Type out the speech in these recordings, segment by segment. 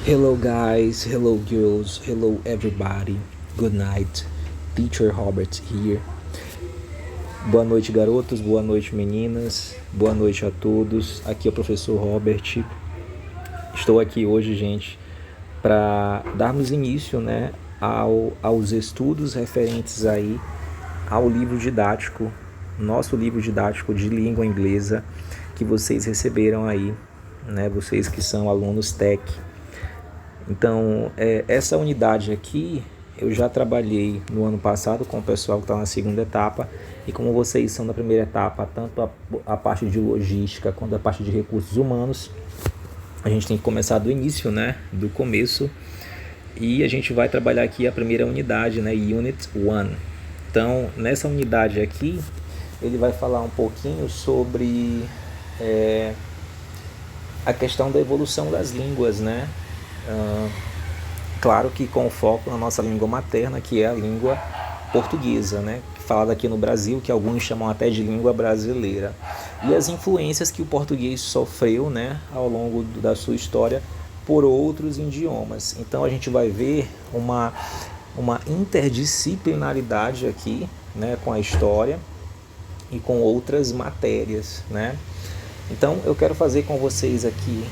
Hello guys, hello girls, hello everybody. Good night. Teacher Robert here. Boa noite, garotos, boa noite, meninas. Boa noite a todos. Aqui é o professor Robert. Estou aqui hoje, gente, para darmos início, né, aos estudos referentes aí ao livro didático, nosso livro didático de língua inglesa que vocês receberam aí, né, vocês que são alunos TEC. Então, essa unidade aqui eu já trabalhei no ano passado com o pessoal que está na segunda etapa, e como vocês são da primeira etapa, tanto a parte de logística quanto a parte de recursos humanos, a gente tem que começar do início, né, do começo, e a gente vai trabalhar aqui a primeira unidade, né, Unit 1. Então, nessa unidade aqui, ele vai falar um pouquinho sobre a questão da evolução das línguas, né? Claro que com foco na nossa língua materna, que é a língua portuguesa, né? Falada aqui no Brasil, que alguns chamam até de língua brasileira. E as influências que o português sofreu, né, ao longo da sua história por outros idiomas. Então a gente vai ver uma interdisciplinaridade aqui, né, com a história e com outras matérias, né? Então eu quero fazer com vocês aqui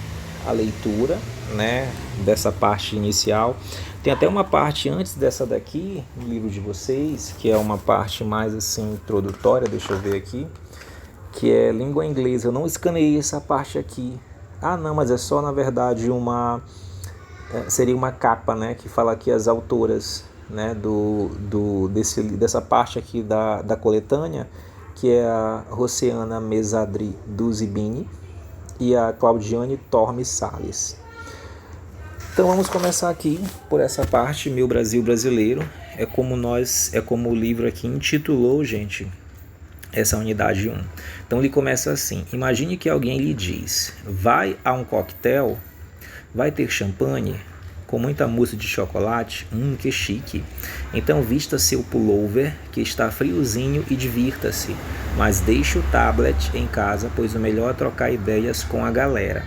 a leitura, né, dessa parte inicial. Tem até uma parte antes dessa daqui no livro de vocês, que é uma parte mais assim introdutória, deixa eu ver aqui, que é língua inglesa. Eu não escaneei essa parte aqui. Ah, não, mas é só na verdade seria uma capa, né, que fala aqui as autoras, né, dessa parte aqui da coletânea, que é a Rociana Mesadri Duzibini e a Claudiane Tormes Salles. Então vamos começar aqui por essa parte, Meu Brasil Brasileiro. É como o livro aqui intitulou, gente, essa unidade 1. Então ele começa assim: imagine que alguém lhe diz, vai a um coquetel, vai ter champanhe, com muita mousse de chocolate, que chique. Então vista seu pullover, que está friozinho, e divirta-se, mas deixe o tablet em casa, pois o melhor é trocar ideias com a galera.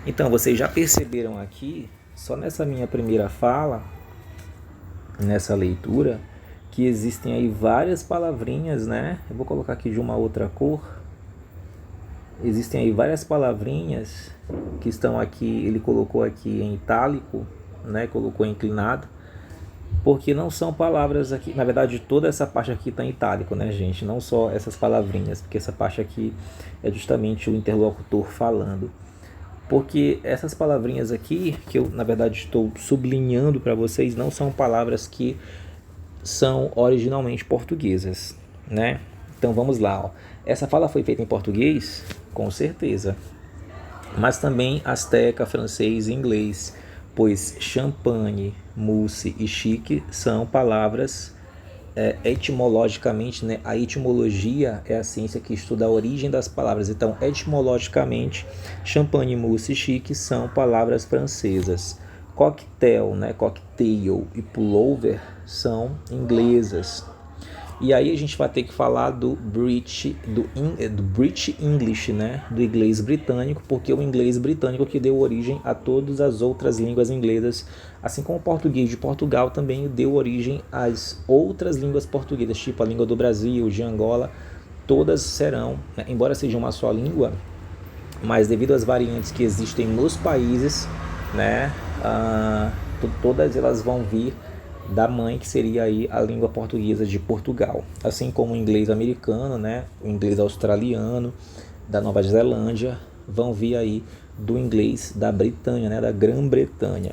Então vocês já perceberam aqui, só nessa minha primeira fala, nessa leitura, que existem aí várias palavrinhas, né? Eu vou colocar aqui de uma outra cor. Existem aí várias palavrinhas que estão aqui, ele colocou aqui em itálico, né? Colocou inclinado, porque não são palavras aqui, na verdade toda essa parte aqui está em itálico, né, gente? Não só essas palavrinhas, porque essa parte aqui é justamente o interlocutor falando. Porque essas palavrinhas aqui, que eu na verdade estou sublinhando para vocês, não são palavras que são originalmente portuguesas, né? Então vamos lá, ó. Essa fala foi feita em português? Com certeza. Mas também asteca, francês e inglês, pois champanhe, mousse e chique são palavras etimologicamente, né? A etimologia é a ciência que estuda a origem das palavras. Então, etimologicamente, champanhe, mousse e chique são palavras francesas. Cocktail, né? Cocktail e pullover são inglesas. E aí a gente vai ter que falar do British English, né? Do inglês britânico, porque o inglês britânico que deu origem a todas as outras línguas inglesas, assim como o português de Portugal também deu origem às outras línguas portuguesas, tipo a língua do Brasil, de Angola, todas serão, né, embora seja uma só língua, mas devido às variantes que existem nos países, né, todas elas vão vir da mãe, que seria aí a língua portuguesa de Portugal, assim como o inglês americano, né, o inglês australiano, da Nova Zelândia, vão vir aí do inglês da Britânia, né, da Grã-Bretanha.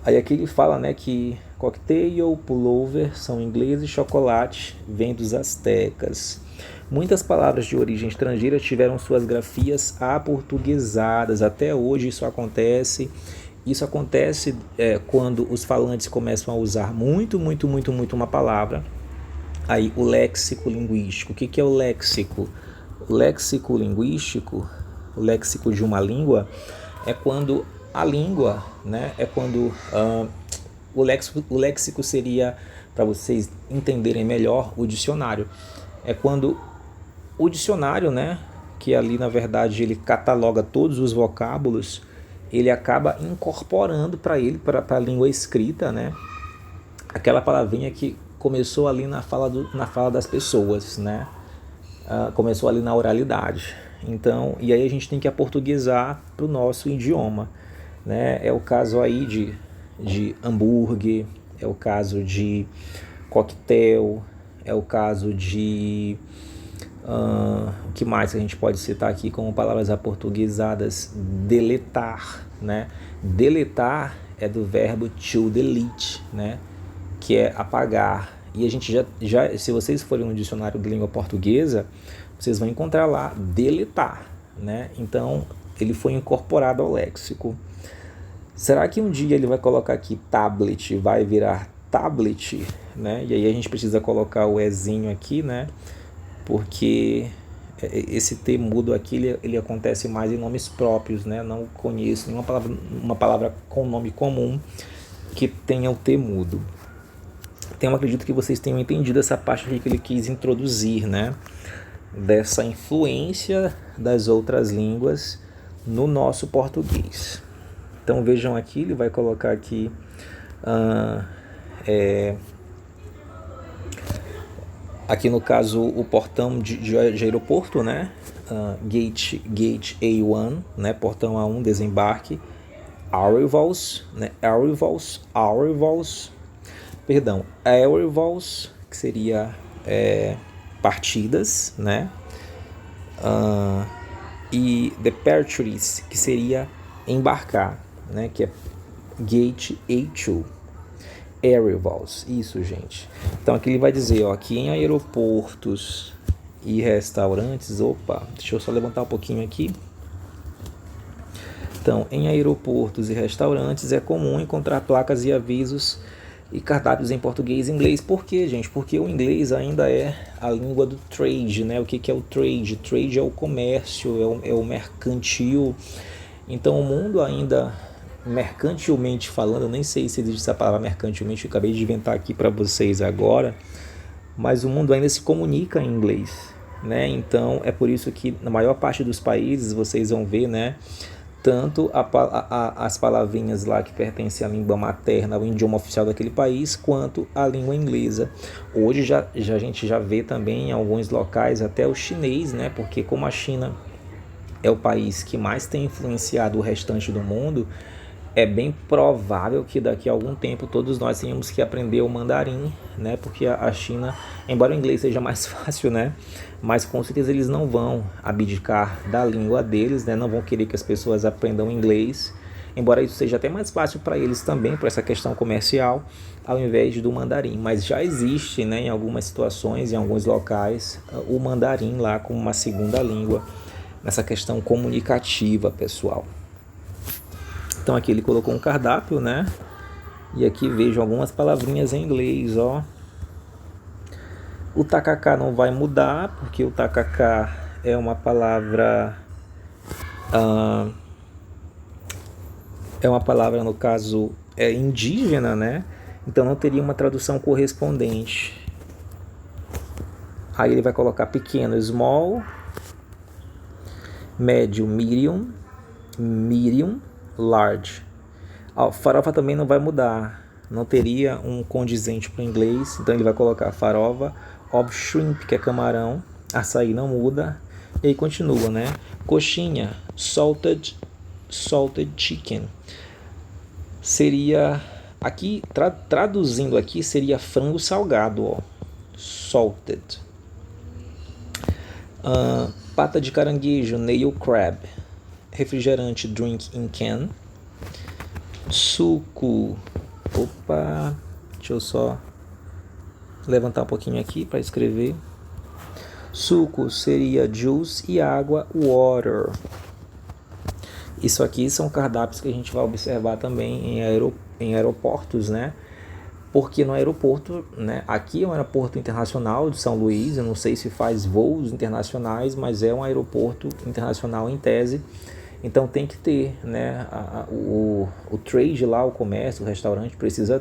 Aí aqui ele fala, né, que cocktail, pullover são inglês e chocolate vem dos astecas. Muitas palavras de origem estrangeira tiveram suas grafias aportuguesadas. Até hoje isso acontece. Isso acontece quando os falantes começam a usar muito uma palavra. Aí o léxico linguístico. O que é o léxico? O léxico linguístico, o léxico de uma língua, é quando a língua, né, é quando o léxico seria, para vocês entenderem melhor, o dicionário. É quando o dicionário, né, que ali na verdade ele cataloga todos os vocábulos, ele acaba incorporando para ele, para a língua escrita, né, aquela palavrinha que começou ali na fala das pessoas, né, começou ali na oralidade. Então, e aí a gente tem que aportuguesar para o nosso idioma, né? É o caso aí de hambúrguer, é o caso de coquetel, é o caso de o que mais que a gente pode citar aqui como palavras aportuguesadas? Deletar, né? Deletar é do verbo to delete, né? Que é apagar. E a gente já se vocês forem no dicionário de língua portuguesa, vocês vão encontrar lá deletar, né? Então, ele foi incorporado ao léxico. Será que um dia ele vai colocar aqui tablet, vai virar tablet, né? E aí a gente precisa colocar o ezinho aqui, né? Porque esse T mudo aqui, ele acontece mais em nomes próprios, né? Não conheço nenhuma uma palavra com nome comum que tenha o T mudo. Então, eu acredito que vocês tenham entendido essa parte aqui que ele quis introduzir, né? Dessa influência das outras línguas no nosso português. Então, vejam aqui, ele vai colocar aqui aqui no caso o portão de aeroporto, né? Gate A1, né? Portão A1, desembarque. Arrivals, né? Arrivals, que seria partidas, né? E departures, que seria embarcar, né? Que é Gate A2. Arrivals, isso, gente. Então aqui ele vai dizer, ó, que em aeroportos e restaurantes, deixa eu só levantar um pouquinho aqui. Então, em aeroportos e restaurantes é comum encontrar placas e avisos e cardápios em português e inglês. Por quê, gente? Porque o inglês ainda é a língua do trade, né? O que é o trade? Trade é o comércio, é o mercantil. Então, o mundo ainda, mercantilmente falando, eu nem sei se existe essa palavra mercantilmente, eu acabei de inventar aqui para vocês agora, mas o mundo ainda se comunica em inglês, né? Então, é por isso que na maior parte dos países vocês vão ver, né? Tanto as palavrinhas lá que pertencem à língua materna, ao idioma oficial daquele país, quanto a língua inglesa. Hoje a gente já vê também em alguns locais até o chinês, né? Porque como a China é o país que mais tem influenciado o restante do mundo, é bem provável que daqui a algum tempo todos nós tenhamos que aprender o mandarim, né? Porque a China, embora o inglês seja mais fácil, né? Mas com certeza eles não vão abdicar da língua deles, né? Não vão querer que as pessoas aprendam inglês, embora isso seja até mais fácil para eles também, por essa questão comercial, ao invés do mandarim. Mas já existe, né, em algumas situações, em alguns locais, o mandarim lá como uma segunda língua, nessa questão comunicativa, pessoal. Então aqui ele colocou um cardápio, né? E aqui vejo algumas palavrinhas em inglês, ó. O tacacá não vai mudar, porque o tacacá é uma palavra... no caso, indígena, né? Então não teria uma tradução correspondente. Aí ele vai colocar pequeno, small, médio, medium, large. Farofa também não vai mudar, não teria um condizente para o inglês, então ele vai colocar farofa of shrimp, que é camarão, açaí não muda, e aí continua, né? Coxinha, salted chicken, seria, aqui, traduzindo aqui, seria frango salgado, ó, salted. Pata de caranguejo, nail crab. Refrigerante, drink in can. Suco, deixa eu só levantar um pouquinho aqui para escrever. Suco seria juice e água, water. Isso aqui são cardápios que a gente vai observar também em aeroportos, né? Porque no aeroporto, né? Aqui é um aeroporto internacional de São Luís, eu não sei se faz voos internacionais, mas é um aeroporto internacional em tese. Então tem que ter, né, o trade lá, o comércio, o restaurante precisa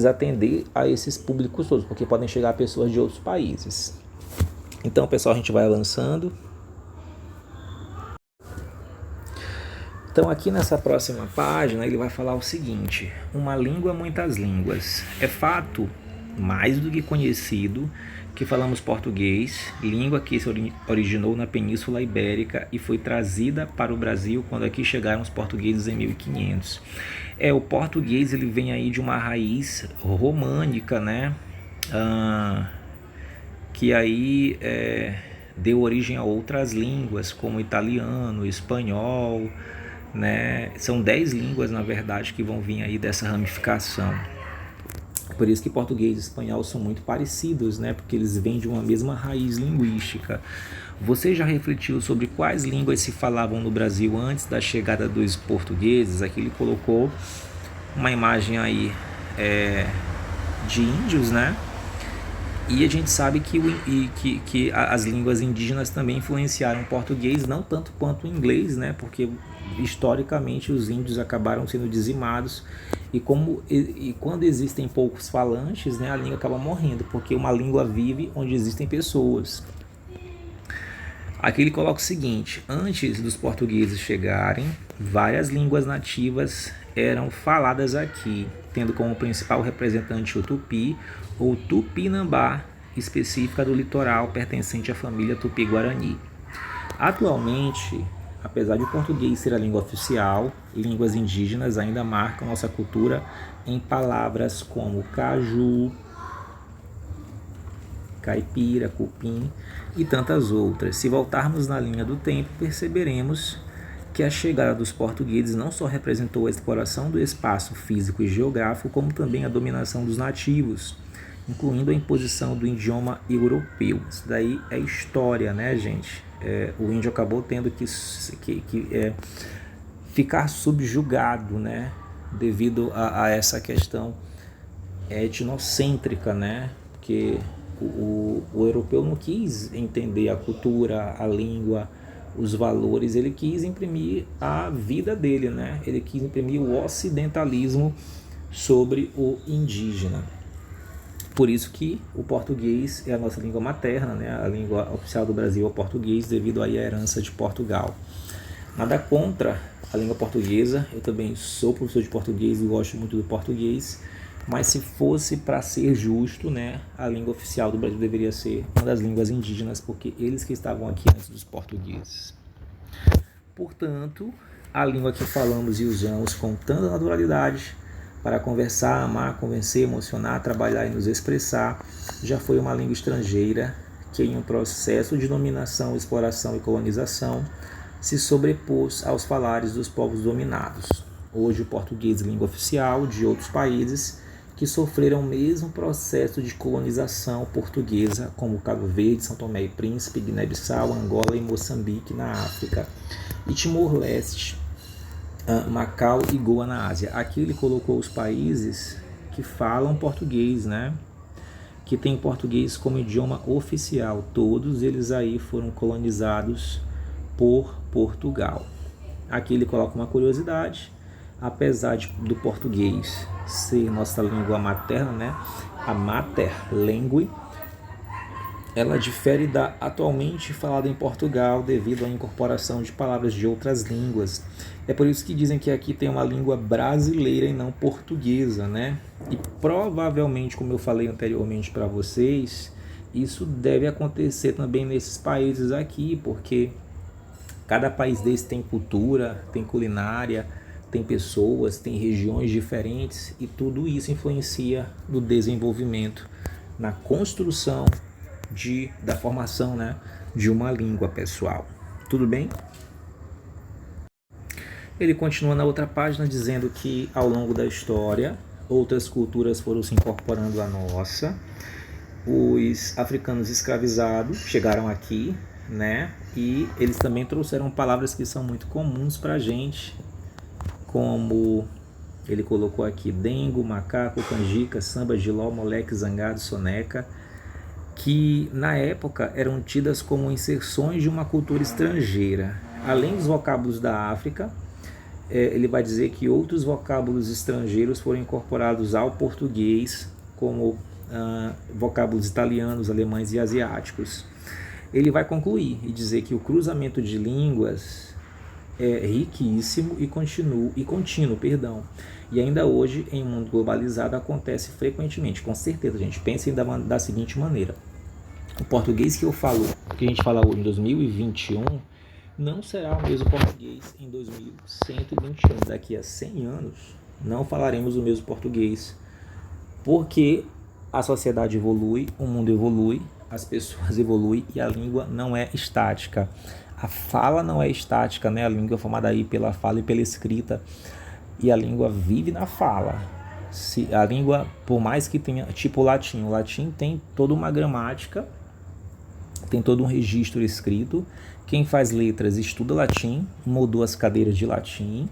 atender a esses públicos todos, porque podem chegar pessoas de outros países. Então, pessoal, a gente vai avançando. Então aqui nessa próxima página ele vai falar o seguinte: uma língua, muitas línguas. É fato, mais do que conhecido, que falamos português, língua que se originou na Península Ibérica e foi trazida para o Brasil quando aqui chegaram os portugueses em 1500. O português ele vem aí de uma raiz românica, né? Que aí deu origem a outras línguas, como italiano, espanhol, né? São 10 línguas, na verdade, que vão vir aí dessa ramificação. Por isso que português e espanhol são muito parecidos, né? Porque eles vêm de uma mesma raiz linguística. Você já refletiu sobre quais línguas se falavam no Brasil antes da chegada dos portugueses? Aqui ele colocou uma imagem aí de índios, né? E a gente sabe que as línguas indígenas também influenciaram o português, não tanto quanto o inglês, né? Porque historicamente os índios acabaram sendo dizimados e quando existem poucos falantes, né, a língua acaba morrendo, porque uma língua vive onde existem pessoas. Aqui ele coloca o seguinte: antes dos portugueses chegarem, várias línguas nativas eram faladas aqui, tendo como principal representante o tupi ou tupinambá, específica do litoral pertencente à família tupi-guarani. Atualmente, apesar de o português ser a língua oficial, línguas indígenas ainda marcam nossa cultura em palavras como caju, caipira, cupim e tantas outras. Se voltarmos na linha do tempo, perceberemos que a chegada dos portugueses não só representou a exploração do espaço físico e geográfico, como também a dominação dos nativos, incluindo a imposição do idioma europeu. Isso daí é história, né, gente? O índio acabou tendo que ficar subjugado, né, devido a essa questão etnocêntrica, né? Porque o europeu não quis entender a cultura, a língua, os valores, ele quis imprimir a vida dele, né? Ele quis imprimir o ocidentalismo sobre o indígena. Por isso que o português é a nossa língua materna, né? A língua oficial do Brasil é o português, devido aí à herança de Portugal. Nada contra a língua portuguesa, eu também sou professor de português e gosto muito do português, mas se fosse para ser justo, né, a língua oficial do Brasil deveria ser uma das línguas indígenas, porque eles que estavam aqui antes dos portugueses. Portanto, a língua que falamos e usamos com tanta naturalidade para conversar, amar, convencer, emocionar, trabalhar e nos expressar, já foi uma língua estrangeira que, em um processo de dominação, exploração e colonização, se sobrepôs aos falares dos povos dominados. Hoje o português é língua oficial de outros países que sofreram o mesmo processo de colonização portuguesa, como Cabo Verde, São Tomé e Príncipe, Guiné-Bissau, Angola e Moçambique na África, e Timor-Leste, Macau e Goa na Ásia. Aqui ele colocou os países que falam português, né? Que tem português como idioma oficial. Todos eles aí foram colonizados por Portugal. Aqui ele coloca uma curiosidade: apesar do português ser nossa língua materna, né, a mater language, ela difere da atualmente falada em Portugal devido à incorporação de palavras de outras línguas. É por isso que dizem que aqui tem uma língua brasileira e não portuguesa, né? E provavelmente, como eu falei anteriormente para vocês, isso deve acontecer também nesses países aqui, porque cada país desse tem cultura, tem culinária, tem pessoas, tem regiões diferentes, e tudo isso influencia no desenvolvimento, na construção da formação, né, de uma língua, pessoal. Tudo bem? Ele continua na outra página dizendo que ao longo da história outras culturas foram se incorporando à nossa. Os africanos escravizados chegaram aqui, né, e eles também trouxeram palavras que são muito comuns para a gente, como ele colocou aqui: dengo, macaco, canjica, samba, giló, moleque, zangado, soneca, que na época eram tidas como inserções de uma cultura estrangeira. Além dos vocábulos da África, ele vai dizer que outros vocábulos estrangeiros foram incorporados ao português, como vocábulos italianos, alemães e asiáticos. Ele vai concluir e dizer que o cruzamento de línguas é riquíssimo e contínuo, perdão. E ainda hoje, em um mundo globalizado, acontece frequentemente. Com certeza, gente. Pensem da seguinte maneira. O português que a gente fala hoje em 2021, não será o mesmo português em 2121. Daqui a 100 anos, não falaremos o mesmo português. Porque a sociedade evolui, o mundo evolui, as pessoas evoluem e a língua não é estática. A fala não é estática, né? A língua é formada aí pela fala e pela escrita. E a língua vive na fala. A língua, por mais que tenha, tipo o latim tem toda uma gramática, tem todo um registro escrito. Quem faz letras estuda latim, mudou as cadeiras de latim.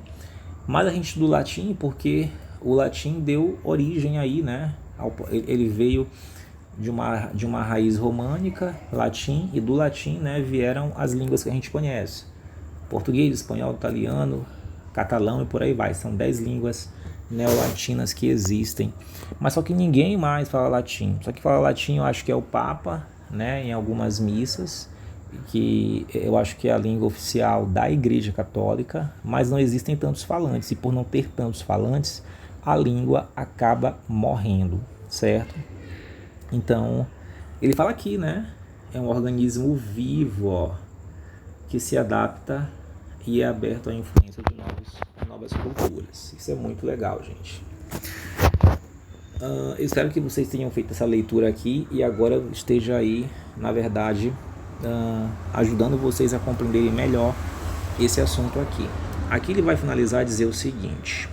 Mas a gente estuda o latim porque o latim deu origem aí, né? Ele veio de uma raiz românica, latim, e do latim, né, vieram as línguas que a gente conhece. Português, espanhol, italiano, catalão e por aí vai. São 10 línguas neolatinas que existem. Mas só que ninguém mais fala latim. Só que fala latim eu acho que é o Papa, né, em algumas missas, que eu acho que é a língua oficial da Igreja Católica, mas não existem tantos falantes. E por não ter tantos falantes, a língua acaba morrendo, certo? Então, ele fala aqui, né? É um organismo vivo, ó, que se adapta e é aberto à influência de novas culturas. Isso é muito legal, gente. Eu espero que vocês tenham feito essa leitura aqui e agora esteja aí, na verdade, ajudando vocês a compreenderem melhor esse assunto aqui. Aqui ele vai finalizar e dizer o seguinte: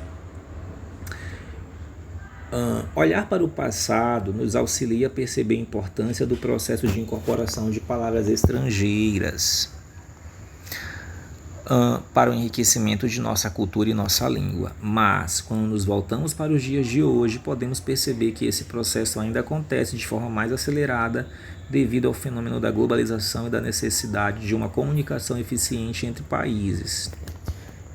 olhar para o passado nos auxilia a perceber a importância do processo de incorporação de palavras estrangeiras para o enriquecimento de nossa cultura e nossa língua. Mas, quando nos voltamos para os dias de hoje, podemos perceber que esse processo ainda acontece de forma mais acelerada devido ao fenômeno da globalização e da necessidade de uma comunicação eficiente entre países.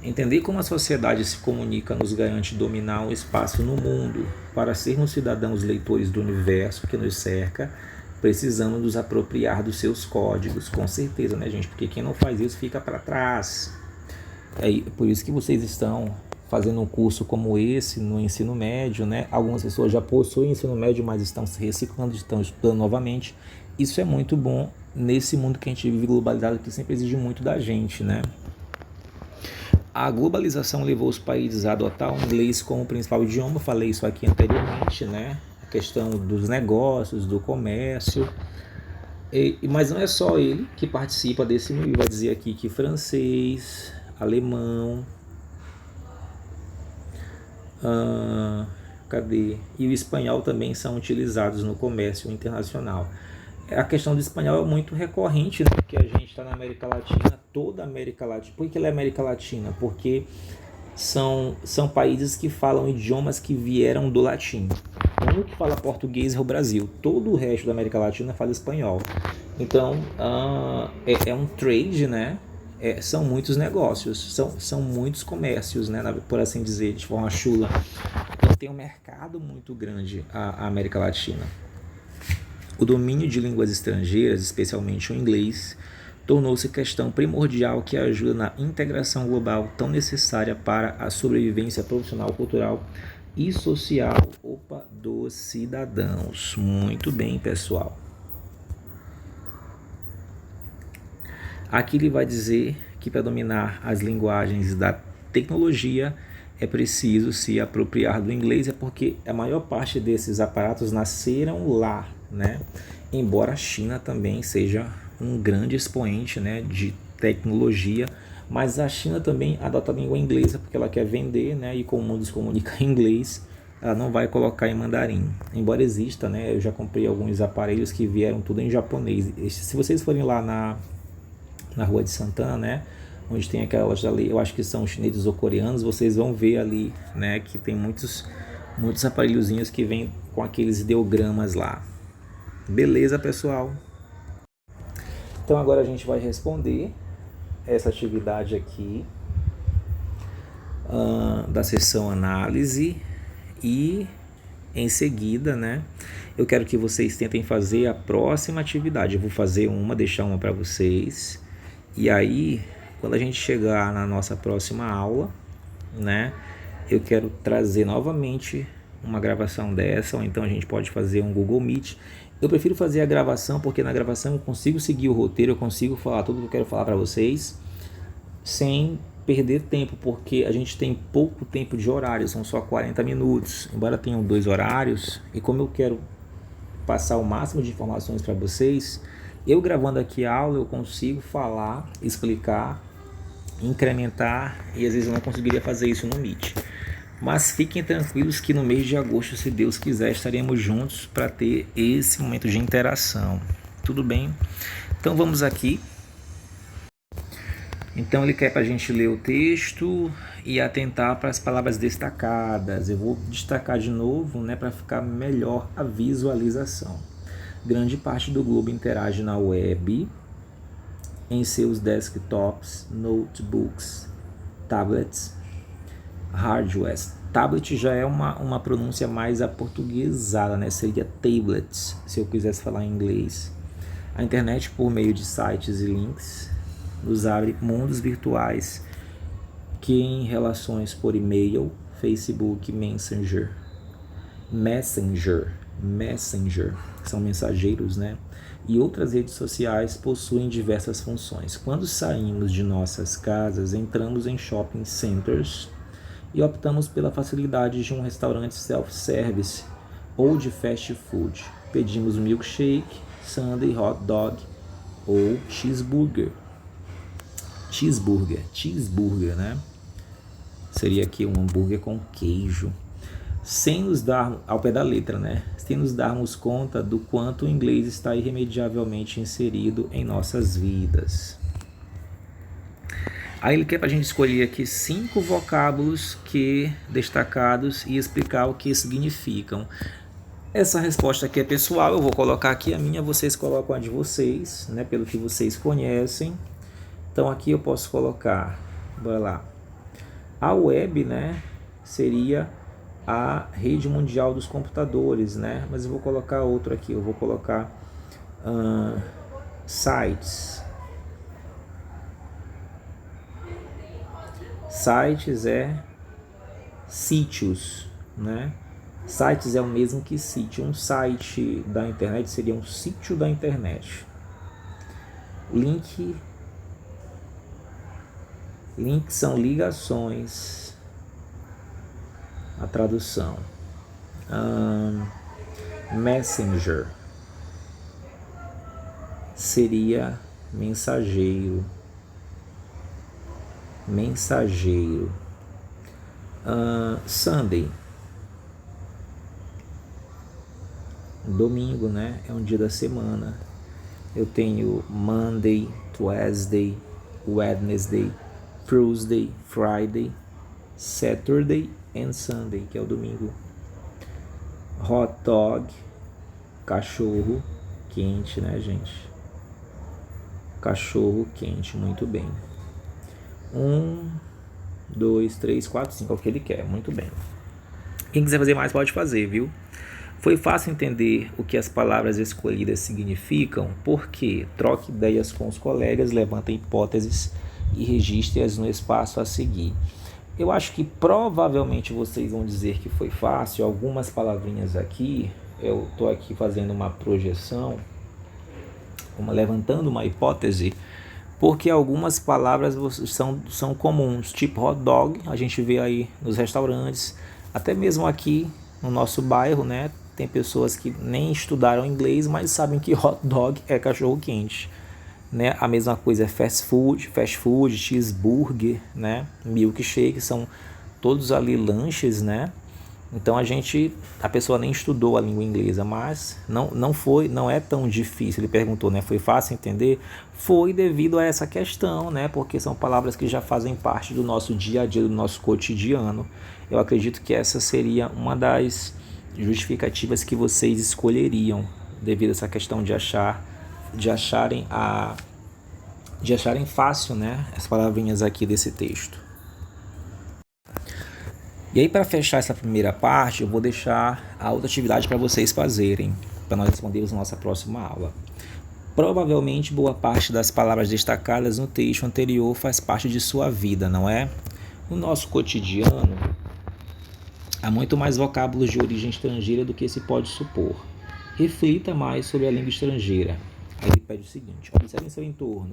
Entender como a sociedade se comunica nos garante dominar um espaço no mundo. Para sermos cidadãos leitores do universo que nos cerca, precisamos nos apropriar dos seus códigos, com certeza, né, gente? Porque quem não faz isso fica para trás. É por isso que vocês estão fazendo um curso como esse no ensino médio, né? Algumas pessoas já possuem ensino médio, mas estão se reciclando, estão estudando novamente. Isso é muito bom nesse mundo que a gente vive globalizado, que sempre exige muito da gente, né? A globalização levou os países a adotar o inglês como principal idioma. Eu falei isso aqui anteriormente, né? A questão dos negócios, do comércio. Mas não é só ele que participa desse meio. Vai dizer aqui que francês, alemão, e o espanhol também são utilizados no comércio internacional. A questão do espanhol é muito recorrente, né? Porque a gente está na América Latina, toda a América Latina. Por que ela é América Latina? Porque são países que falam idiomas que vieram do latim. O único que fala português é o Brasil. Todo o resto da América Latina fala espanhol. Então, é um trade, né? São muitos negócios, são muitos comércios, né? Por assim dizer, de forma chula. Então, tem um mercado muito grande a América Latina. O domínio de línguas estrangeiras, especialmente o inglês, tornou-se questão primordial que ajuda na integração global tão necessária para a sobrevivência profissional, cultural e social dos cidadãos. Muito bem, pessoal. Aqui ele vai dizer que para dominar as linguagens da tecnologia é preciso se apropriar do inglês, é porque a maior parte desses aparatos nasceram lá, né? Embora a China também seja um grande expoente, né, de tecnologia, mas a China também adota a língua inglesa porque ela quer vender, né, e como o mundo se comunica em inglês, ela não vai colocar em mandarim. Embora exista, né, eu já comprei alguns aparelhos que vieram tudo em japonês. Se vocês forem lá na Rua de Santana, né, onde tem aquela loja ali, eu acho que são chineses ou coreanos, vocês vão ver ali, né, que tem muitos aparelhozinhos que vêm com aqueles ideogramas lá. Beleza, pessoal? Então agora a gente vai responder essa atividade aqui da sessão análise e em seguida, né, eu quero que vocês tentem fazer a próxima atividade. Eu vou fazer deixar uma para vocês e aí quando a gente chegar na nossa próxima aula, né, eu quero trazer novamente uma gravação dessa, ou então a gente pode fazer um Google Meet. Eu prefiro fazer a gravação porque na gravação eu consigo seguir o roteiro, eu consigo falar tudo que eu quero falar para vocês sem perder tempo, porque a gente tem pouco tempo de horário, são só 40 minutos, embora tenham 2 horários, e como eu quero passar o máximo de informações para vocês, eu gravando aqui a aula eu consigo falar, explicar, incrementar, e às vezes eu não conseguiria fazer isso no Meet. Mas fiquem tranquilos que no mês de agosto, se Deus quiser, estaremos juntos para ter esse momento de interação. Tudo bem? Então vamos aqui. Então ele quer para a gente ler o texto e atentar para as palavras destacadas. Eu vou destacar de novo, né, para ficar melhor a visualização. Grande parte do globo interage na web, em seus desktops, notebooks, tablets, hardwares. Tablet já é uma pronúncia mais aportuguesada, né? Seria tablets, se eu quisesse falar em inglês. A internet, por meio de sites e links, nos abre mundos virtuais que em relações por e-mail, Facebook, Messenger, são mensageiros, né? E outras redes sociais possuem diversas funções. Quando saímos de nossas casas, entramos em shopping centers e optamos pela facilidade de um restaurante self-service ou de fast food. Pedimos milkshake, sundae, hot dog ou cheeseburger, né? Seria aqui um hambúrguer com queijo. Sem nos dar, ao pé da letra, né? Sem nos darmos conta do quanto o inglês está irremediavelmente inserido em nossas vidas. Aí ele quer para a gente escolher aqui 5 vocábulos destacados e explicar o que significam. Essa resposta aqui é pessoal, eu vou colocar aqui a minha, vocês colocam a de vocês, né? Pelo que vocês conhecem. Então aqui eu posso colocar, bora lá, a web, né, seria a rede mundial dos computadores, né, mas eu vou colocar outro aqui, eu vou colocar sites. Sites é sítios, né, sites é o mesmo que sítio, um site da internet seria um sítio da internet. Link são ligações, a tradução. Messenger seria mensageiro. Sunday, domingo, né? É um dia da semana. Eu tenho Monday, Tuesday, Wednesday, Thursday, Friday, Saturday and Sunday, que é o domingo. Hot dog, cachorro quente, né, gente? Cachorro quente, muito bem. 1, 2, 3, 4, 5, é o que ele quer, muito bem. Quem quiser fazer mais pode fazer, viu? Foi fácil entender o que as palavras escolhidas significam, porque troque ideias com os colegas, levanta hipóteses e registre-as no espaço a seguir. Eu acho que provavelmente vocês vão dizer que foi fácil, algumas palavrinhas aqui, eu estou aqui fazendo uma projeção, levantando uma hipótese, porque algumas palavras são comuns, tipo hot dog, a gente vê aí nos restaurantes, até mesmo aqui no nosso bairro, né? Tem pessoas que nem estudaram inglês, mas sabem que hot dog é cachorro quente, né? A mesma coisa é fast food, cheeseburger, né? Milkshake, são todos ali lanches, né? Então a pessoa nem estudou a língua inglesa, mas não é tão difícil. Ele perguntou, né? Foi fácil entender? Foi devido a essa questão, né? Porque são palavras que já fazem parte do nosso dia a dia, do nosso cotidiano. Eu acredito que essa seria uma das justificativas que vocês escolheriam, devido a essa questão de acharem fácil, né, as palavrinhas aqui desse texto. E aí, para fechar essa primeira parte, eu vou deixar a outra atividade para vocês fazerem, para nós respondermos na nossa próxima aula. Provavelmente boa parte das palavras destacadas no texto anterior faz parte de sua vida, não é? No nosso cotidiano, há muito mais vocábulos de origem estrangeira do que se pode supor. Reflita mais sobre a língua estrangeira. Aí ele pede o seguinte: observe em seu entorno.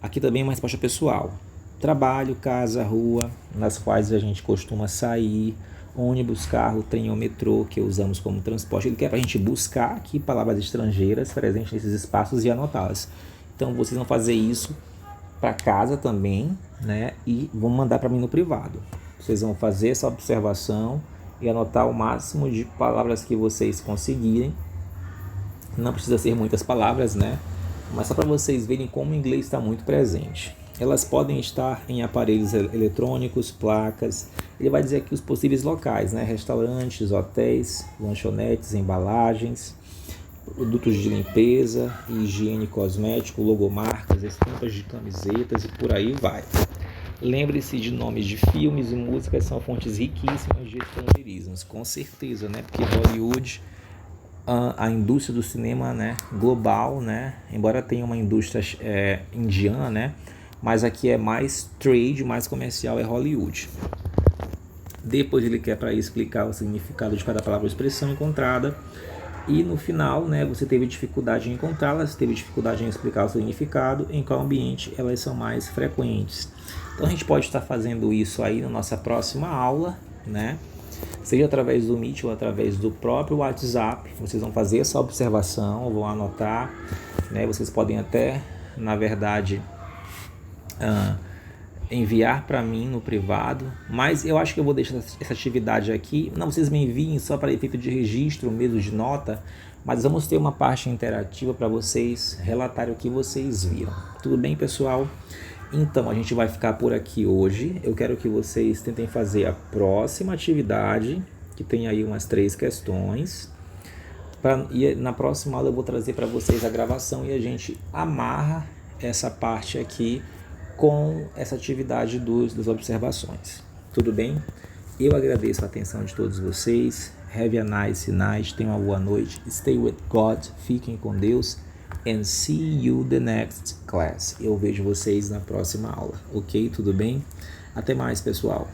Aqui também é uma resposta pessoal. Trabalho, casa, rua, nas quais a gente costuma sair, ônibus, carro, trem ou metrô, que usamos como transporte. Ele quer para a gente buscar aqui palavras estrangeiras presentes nesses espaços e anotá-las. Então vocês vão fazer isso para casa também, né? E vão mandar para mim no privado. Vocês vão fazer essa observação e anotar o máximo de palavras que vocês conseguirem. Não precisa ser muitas palavras, né? Mas só para vocês verem como o inglês está muito presente. Elas podem estar em aparelhos eletrônicos, placas. Ele vai dizer aqui os possíveis locais, né? Restaurantes, hotéis, lanchonetes, embalagens, produtos de limpeza, higiene cosmético, logomarcas, estampas de camisetas e por aí vai. Lembre-se de nomes de filmes e músicas, são fontes riquíssimas de estrangeirismos, com certeza, né? Porque Hollywood, a indústria do cinema, né, global, né, embora tenha uma indústria indiana, né, mas aqui é mais trade, mais comercial, é Hollywood. Depois ele quer para explicar o significado de cada palavra ou expressão encontrada. E no final, né, você teve dificuldade em encontrá-las, teve dificuldade em explicar o significado, em qual ambiente elas são mais frequentes. Então a gente pode estar fazendo isso aí na nossa próxima aula, né? Seja através do Meet ou através do próprio WhatsApp. Vocês vão fazer essa observação, vão anotar, né? Vocês podem até, na verdade, enviar para mim no privado, mas eu acho que eu vou deixar essa atividade aqui. Não, vocês me enviem só para efeito de registro mesmo, de nota, mas vamos ter uma parte interativa para vocês relatarem o que vocês viram. Tudo bem, pessoal? Então, a gente vai ficar por aqui hoje. Eu quero que vocês tentem fazer a próxima atividade, que tem aí umas 3 questões. E na próxima aula eu vou trazer para vocês a gravação e a gente amarra essa parte aqui com essa atividade das observações. Tudo bem? Eu agradeço a atenção de todos vocês. Have a nice night. Tenham uma boa noite. Stay with God. Fiquem com Deus. And see you the next class. Eu vejo vocês na próxima aula. Ok? Tudo bem? Até mais, pessoal.